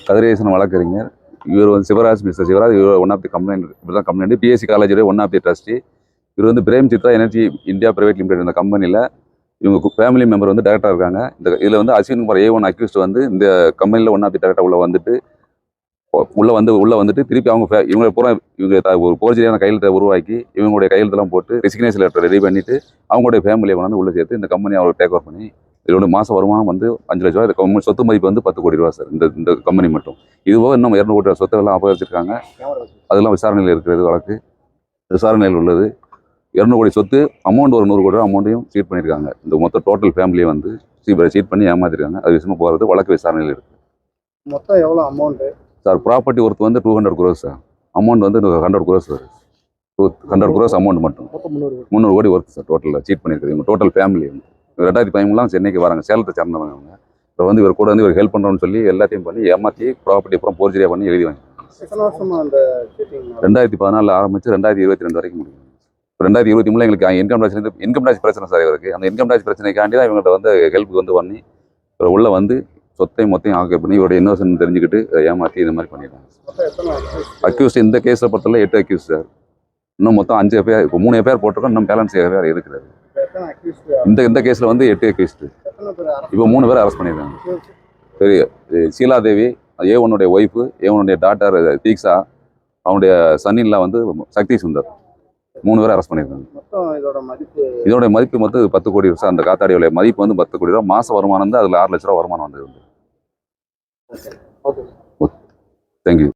கதிரேசன் வழக்கறிஞர். இவர் வந்து சிவராஜ், மிஸ்டர் சிவராஜ். இவர் one of the complaint PSC காலேஜோட ஒன் ஆஃப் தி ட்ரஸ்டி. இவர் வந்து Prem Chitra energy India private limited இந்த கம்பெனியில் இவங்க ஃபேமிலி மெம்பர் வந்து டேரக்டராக இருக்காங்க. இதில் வந்து அஸ்வின் குமார் A1 அக்யூஸ்ட் வந்து இந்த கம்பெனியில் ஒன் ஆஃப் தி டேரக்டர் உள்ள வந்துட்டு திருப்பி இவங்க பூரா இவங்க ஒரு போர்ஜரியான கையெழுத்தை உருவாக்கி இவங்களுடைய கையெழுத்தெல்லாம் போட்டு ரெசிக்னேஷன் லெட்டர் ரெடி பண்ணிட்டு அவங்களுடைய ஃபேமிலியை கொண்டாந்து உள்ள சேர்த்து இந்த கம்பெனி அவர் டேக் ஓவர் பண்ணி இதோட மாத வருமானம் வந்து 5 லட்ச ரூபா. இந்த சொத்து மதிப்பு வந்து 10 கோடி ரூபா சார். இந்த கம்பெனி மட்டும். இதுவோ இன்னும் 200 கோடி ரூபா சொத்துக்கெல்லாம் அபகரிச்சிருக்காங்க. அதெல்லாம் விசாரணையில் இருக்கிறது. வழக்கு விசாரணையில் உள்ளது. 200 கோடி சொத்து அமௌண்ட் ஒரு 100 கோடி ரூபா அமௌண்ட்டையும் சீட் பண்ணியிருக்காங்க. இந்த மொத்த டோட்டல் ஃபேமிலியை வந்து சீட் பண்ணி ஏமாத்திருக்காங்க. அது விஷயமா போகிறது வழக்கு விசாரணையில் இருக்குது. மொத்தம் எவ்வளோ அமௌண்ட்டு சார்? ப்ராப்பர்ட்டி ஒர்த் வந்து 200 crores சார். அமௌண்ட் வந்து 100 crores சார். 100 crores அமௌண்ட் மட்டும் 300 கோடி ஒர்த் சார். டோட்டலில் சீட் பண்ணியிருக்காங்க. இவங்க டோட்டல் ஃபேமிலி வந்து 2013 சென்னைக்கு வராங்க. சேலத்தை சேர்ந்தவங்க அவங்க. இப்போ வந்து இவர் கூட வந்து இவர் ஹெல்ப் பண்ணுறோன்னு சொல்லி எல்லாத்தையும் பண்ணி ஏமாற்றி ப்ராப்பர்ட்டி அப்புறம் போர்ஜரியாக பண்ணி எழுதி வாங்கி 2014 ஆரம்பித்து 2022 வரைக்கும் முடியும். 2023 எங்களுக்கு இன்கம் டேக்ஸ் பிரச்சனை சார். இவருக்கு அந்த இன்கம் டேக்ஸ் பிரச்சனைக்காண்டி தான் இவங்கள்ட்ட வந்து ஹெல்ப்புக்கு வந்து பண்ணி இவர் உள்ளே வந்து சொத்தை மொத்தையும் ஆக்கிய பண்ணி இவருடைய இன்னோசன்ட் தெரிஞ்சுக்கிட்டு ஏமாற்றி இந்த மாதிரி பண்ணிடுறாங்க. அக்யூஸ்ட் இந்த கேஸில் பொறுத்தவரை 8 அக்யூஸ்ட் சார். இன்னும் மொத்தம் 5 FIR. இப்போ 3 FIR போட்டிருக்கோம். இன்னும் பேலன்ஸ் FIR இருக்கிறது. இந்த கேஸில் வந்து 8 அக்யூஸ்ட். இப்போ 3 பேர் அரெஸ்ட் பண்ணியிருக்காங்க. சரி, சீலாதேவி A1 ஒய்ஃபு, A1 டாட்டர் தீக்ஷா, அவனுடைய சன்னின்ல வந்து சக்தி சுந்தர். 3 பேர் அரெஸ்ட் பண்ணியிருக்காங்க. இதோட மதிப்பு மொத்தம் 10 கோடி ரூபா. அந்த காத்தாடியோட மதிப்பு வந்து 10 கோடி ரூபா. மாச வருமானம் வந்து அதில் 6 லட்ச ரூபா வருமானம் வந்தது. தேங்க்யூ.